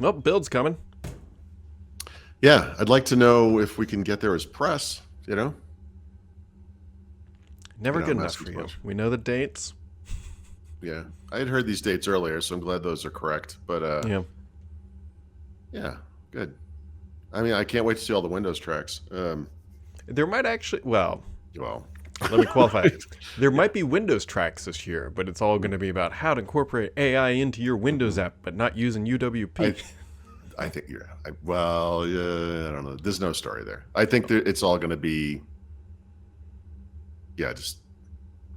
Well, build's coming. Yeah, I'd like to know if we can get there as press, you know? Never good I'm enough asking for too you. much. We know the dates. Yeah, I had heard these dates earlier, so I'm glad those are correct. But Yeah. yeah, good. I mean, I can't wait to see all the Windows tracks. There might actually, well, Well, let me qualify. There might be Windows tracks this year, but it's all going to be about how to incorporate AI into your Windows app, but not using UWP. I think yeah. Well, yeah, I don't know. There's no story there. I think that it's all going to be, yeah, just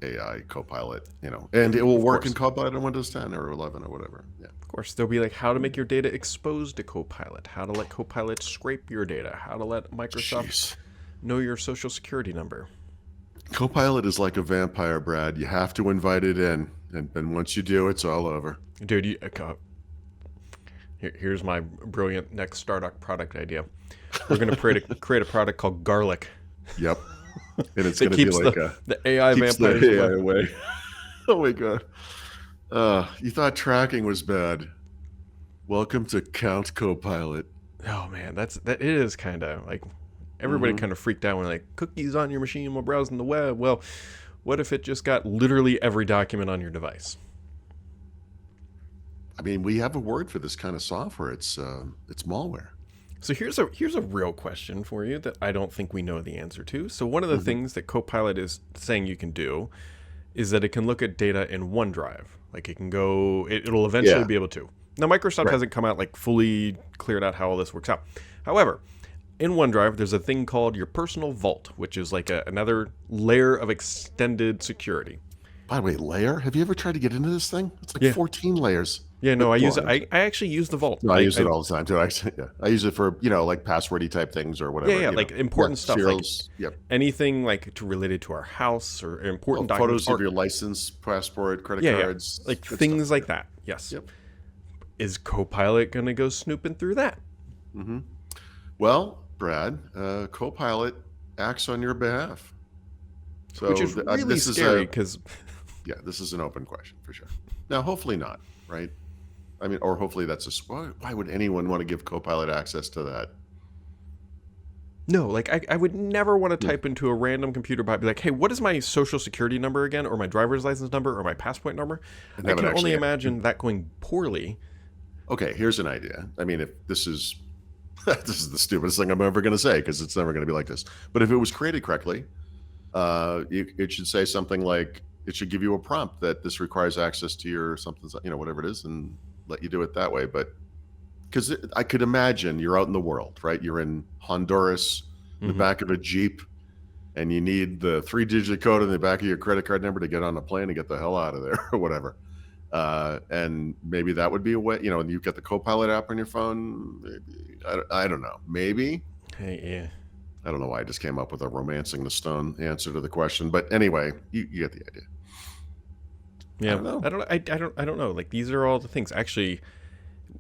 AI Copilot, and it will Of work in course. Copilot on Windows 10 or 11 or whatever. Yeah. Of course, there'll be like how to make your data exposed to Copilot, how to let Copilot scrape your data, how to let Microsoft Jeez. know your social security number. Copilot is like a vampire, Brad. You have to invite it in, and once you do, it's all over. Dude, here's my brilliant next startup product idea. We're going to create a product called Garlic. Yep. And it's That going to be keeps like the AI keeps vampires the AI away. away. Oh my god. You thought tracking was bad. Welcome to Count Copilot. Oh man, that it is kind of like everybody kind of freaked out when like cookies on your machine while browsing the web. Well, what if it just got literally every document on your device? I mean, we have a word for this kind of software. It's malware. So here's a real question for you that I don't think we know the answer to. So one of the things that Copilot is saying you can do is that it can look at data in OneDrive. Like it can go, it'll eventually Yeah. be able to. Now Microsoft Right. hasn't come out like fully cleared out how all this works out. However, in OneDrive, there's a thing called your personal vault, which is like another layer of extended security. By the way, layer. Have you ever tried to get into this thing? It's like Yeah. 14 layers. Yeah, no, I Go use it. on. I actually use the vault. No, I use it all the time too. I use it for like passwordy type things or whatever. Yeah, like important stuff, like serials. Yep. anything like related to our house or important documents. Photos of your license, passport, credit yeah, cards, like good things stuff. like that. Yes. Yep. Is Copilot gonna go snooping through that? Well, Brad, Copilot acts on your behalf. So Which is really this scary is because this is an open question for sure. Now, hopefully not, right? I mean, or hopefully that's why would anyone want to give Copilot access to that? no, like I would never want to type into a random computer bot, be like, hey, what is my social security number again, or my driver's license number, or my passport number? And I have it can only actually- imagine that going poorly. Okay, here's an idea. I mean, if this is this is the stupidest thing I'm ever going to say because it's never going to be like this. But if it was created correctly, it should say something like it should give you a prompt that this requires access to your something, whatever it is, and let you do it that way. But because I could imagine you're out in the world, right? You're in Honduras, in the back of a Jeep, and you need the 3-digit code in the back of your credit card number to get on a plane and get the hell out of there or whatever. And maybe that would be a way, and you've got the Copilot app on your phone. Maybe, I don't know. Maybe. Hey, yeah. I don't know why I just came up with a romancing the stone answer to the question, but anyway, you get the idea. Yeah, I don't know. I don't know. Like these are all the things. Actually,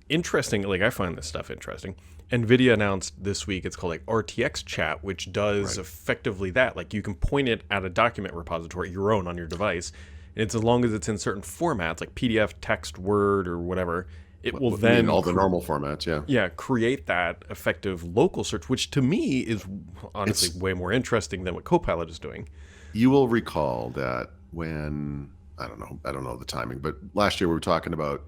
interesting. Like I find this stuff interesting. NVIDIA announced this week it's called like RTX Chat, which does effectively that. Like you can point it at a document repository, your own on your device, and it's as long as it's in certain formats like PDF, text, Word, or whatever. It will then all the normal formats, create that effective local search, which to me is honestly way more interesting than what Copilot is doing. You will recall that when I don't know the timing, but last year we were talking about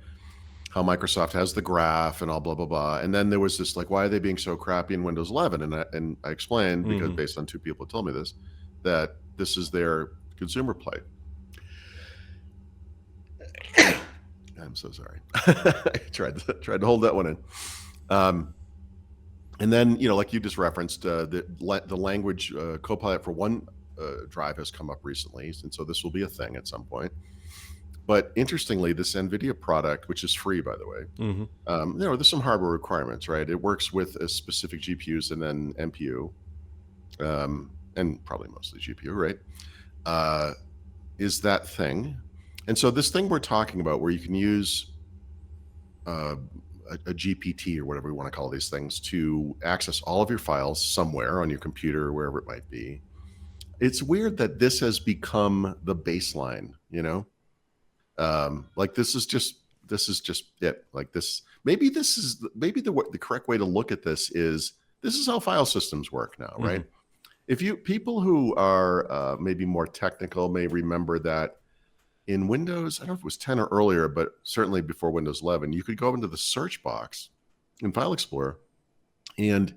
how Microsoft has the graph and all blah blah blah, and then there was this like, why are they being so crappy in Windows 11? And I explained because based on two people who told me this, that this is their consumer play. I'm so sorry. I tried to hold that one in. And then, like you just referenced, the language Copilot for OneDrive has come up recently, and so this will be a thing at some point. But interestingly, this NVIDIA product, which is free, by the way, there's some hardware requirements, right? It works with a specific GPUs and then NPU, and probably mostly GPU, right? Is that thing. And so this thing we're talking about where you can use a GPT or whatever we want to call these things to access all of your files somewhere on your computer or wherever it might be. It's weird that this has become the baseline, like this is just this is just it. Like this, maybe the correct way to look at this is how file systems work now, right? If you people who are maybe more technical may remember that in Windows, I don't know if it was 10 or earlier, but certainly before Windows 11, you could go into the search box in File Explorer and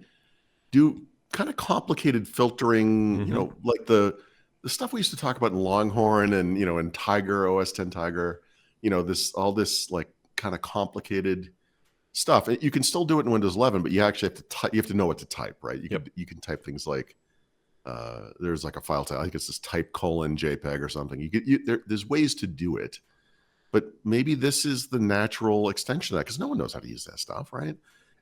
do kind of complicated filtering, like the stuff we used to talk about in Longhorn and, in Tiger, OS 10 Tiger, all this like kind of complicated stuff. You can still do it in Windows 11, but you actually you have to know what to type, right? You can type things like, there's like a file type, I think it's this type : JPEG or something. There's ways to do it, but maybe this is the natural extension of that, because no one knows how to use that stuff, right?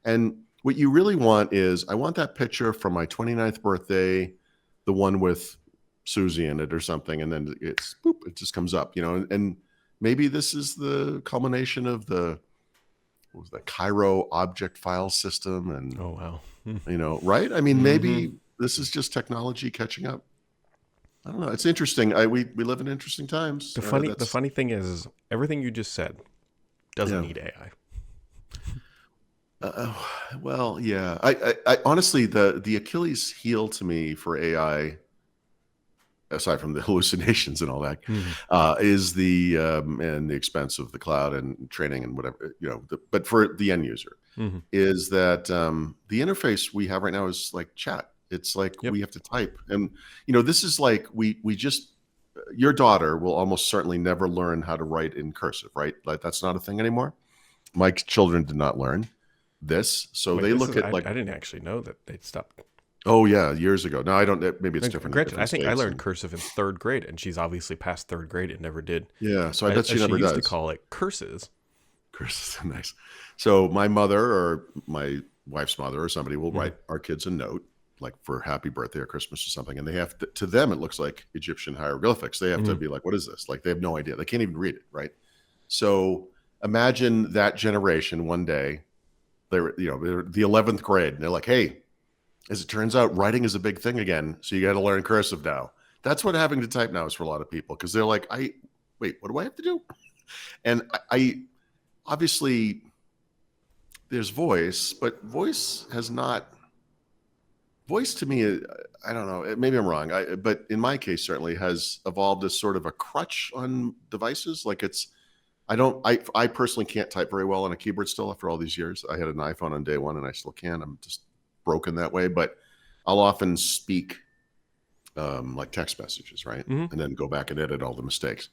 And what you really want is, I want that picture from my 29th birthday, the one with Susie in it or something, and then it just comes up, and maybe this is the culmination of the Cairo object file system, and oh wow, right? I mean, maybe this is just technology catching up. I don't know. It's interesting. We live in interesting times. The funny thing is everything you just said doesn't need AI. Well, yeah. I honestly, the Achilles heel to me for AI, aside from the hallucinations and all that, is the and the expense of the cloud and training and whatever, but for the end user, is that the interface we have right now is like chat. It's like we have to type, and this is like we just, your daughter will almost certainly never learn how to write in cursive, right? Like that's not a thing anymore. My children did not learn this, so they look at like, I didn't actually know that they'd stopped. Oh yeah, years ago. No, I don't. Maybe it's different. Granted, I think I learned cursive in 3rd grade, and she's obviously past 3rd grade and never did. Yeah, so I bet she never does. She used to call it curses. Curses, nice. So my mother or my wife's mother or somebody will write our kids a note, like for happy birthday or Christmas or something, and they have to them it looks like Egyptian hieroglyphics. They have to be like, what is this? Like they have no idea. They can't even read it, right? So imagine that generation one day, they're the 11th grade, and they're like, hey, as it turns out, writing is a big thing again, so you got to learn cursive now. That's what having to type now is for a lot of people, because they're like, wait, what do I have to do? And I obviously there's voice, but voice to me, I don't know, maybe I'm wrong, but in my case certainly has evolved as sort of a crutch on devices. Like I personally can't type very well on a keyboard still after all these years. I had an iPhone on day one and I still can. I'm just broken that way, but I'll often speak like text messages, right? And then go back and edit all the mistakes.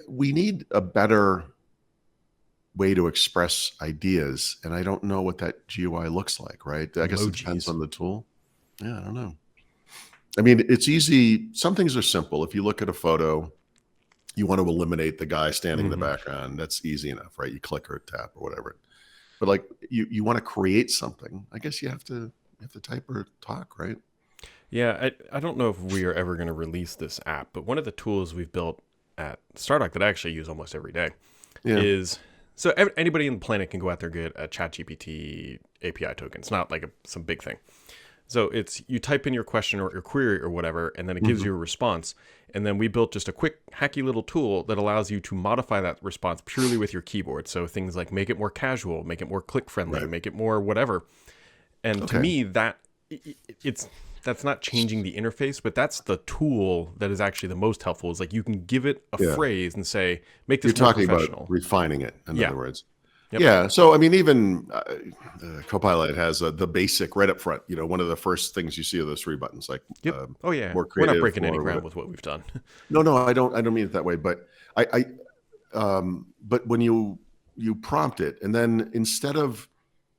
We need a better way to express ideas, and I don't know what that GUI looks like, right? I guess it depends on the tool. Yeah, I don't know. I mean, it's easy. Some things are simple. If you look at a photo, you want to eliminate the guy standing in the background. That's easy enough, right? You click or tap or whatever. But like you want to create something, I guess you have to type or talk, right? Yeah, I don't know if we are ever going to release this app, but one of the tools we've built at Stardock that I actually use almost every day is, so anybody on the planet can go out there and get a ChatGPT API token. It's not like some big thing. So it's, you type in your question or your query or whatever, and then it gives you a response. And then we built just a quick hacky little tool that allows you to modify that response purely with your keyboard. So things like make it more casual, make it more click friendly, make it more whatever. And to me, that's not changing the interface, but that's the tool that is actually the most helpful. Is like you can give it a phrase and say, make this more professional. You're talking about refining it, in other words. Yeah. So, I mean, even Copilot has the basic right up front. One of the first things you see are those 3 buttons. Like, oh yeah, more creative. We're not breaking any ground with what we've done. No, I don't mean it that way. But but when you prompt it, and then instead of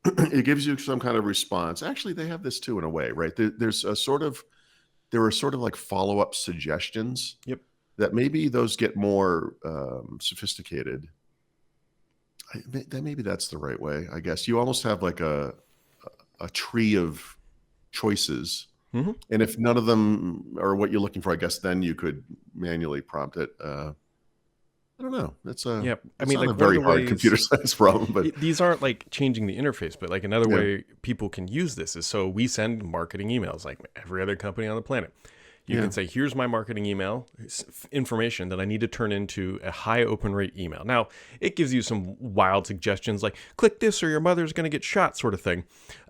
it gives you some kind of response. Actually, they have this too in a way, right? There are sort of like follow-up suggestions. That maybe those get more sophisticated. Maybe that's the right way, I guess. You almost have like a tree of choices, and if none of them are what you're looking for, I guess then you could manually prompt it. I don't know. It's I mean, like a very hard computer science problem, but these aren't like changing the interface. But like another way people can use this is, so we send marketing emails like every other company on the planet. You Yeah. can say, here's my marketing email information that I need to turn into a high open rate email. Now, it gives you some wild suggestions like click this or your mother's going to get shot sort of thing.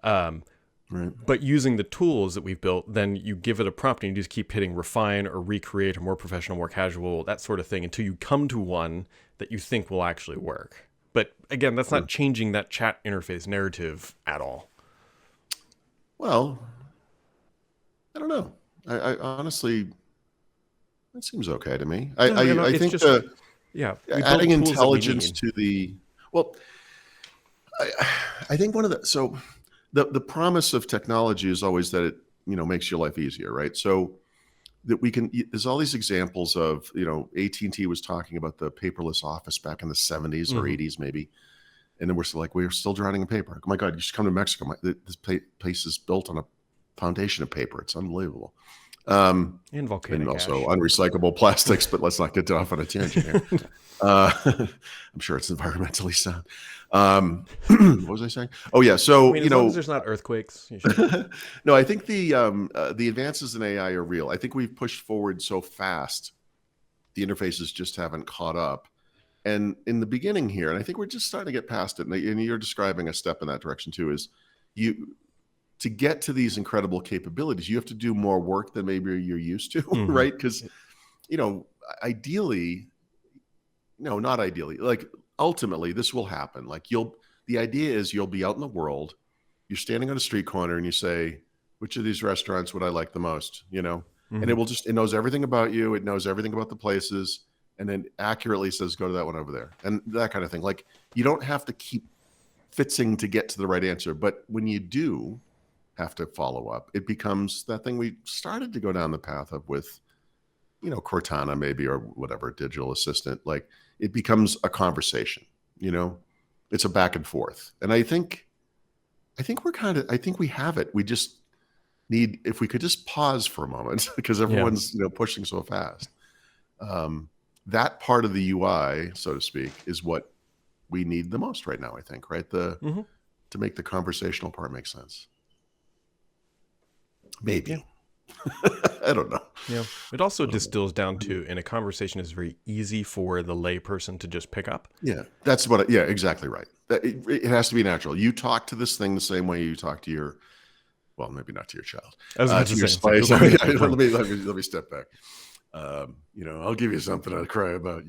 Right. But using the tools that we've built, then you give it a prompt and you just keep hitting refine or recreate or more professional, more casual, that sort of thing until you come to one that you think will actually work. But again, that's not changing that chat interface narrative at all. Well, I don't know. I honestly, that seems okay to me. I it's think just- Yeah, we built adding tools that we intelligence need. to the well, I think one of the promise of technology is always that it makes your life easier, right? So that we can there's all these examples of AT&T was talking about the paperless office back in the 70s or 80s maybe, and then we're still drowning in paper. Oh my God, you should come to Mexico. This place is built on a foundation of paper. It's unbelievable. And volcanic And also ash. unrecyclable plastics, but let's not get off on a tangent here. I'm sure it's environmentally sound. What was I saying? Oh yeah, so I mean, as long as there's not earthquakes. You should. no, I think the advances in AI are real. I think we've pushed forward so fast, the interfaces just haven't caught up. And in the beginning here, and I think we're just starting to get past it. And you're describing a step in that direction too. Is to get to these incredible capabilities, you have to do more work than maybe you're used to, right? Because ideally, no, not ideally. Like ultimately, this will happen. Like the idea is you'll be out in the world, you're standing on a street corner, and you say, "Which of these restaurants would I like the most?" And it knows everything about you, it knows everything about the places, and then accurately says, "Go to that one over there," and that kind of thing. Like you don't have to keep fitzing to get to the right answer, but when you do have to follow up, it becomes that thing we started to go down the path of with Cortana maybe, or whatever, digital assistant. Like it becomes a conversation, it's a back and forth. And I think we have it. We just need, if we could just pause for a moment because everyone's pushing so fast. That part of the UI, so to speak, is what we need the most right now, I think, right? To make the conversational part make sense. Maybe. Yeah. I don't know. Yeah. It also distills down to, in a conversation, is very easy for the layperson to just pick up. Yeah, that's exactly right. It has to be natural. You talk to this thing the same way you talk to your, well, maybe not to your child. I was about to to your say, spouse. Let me step back. I'll give you something I'll cry about.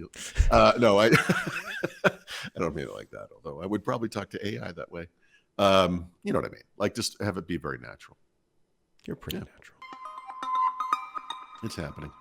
No, I don't mean it like that. Although I would probably talk to AI that way. You know what I mean? Like just have it be very natural. You're pretty natural. It's happening.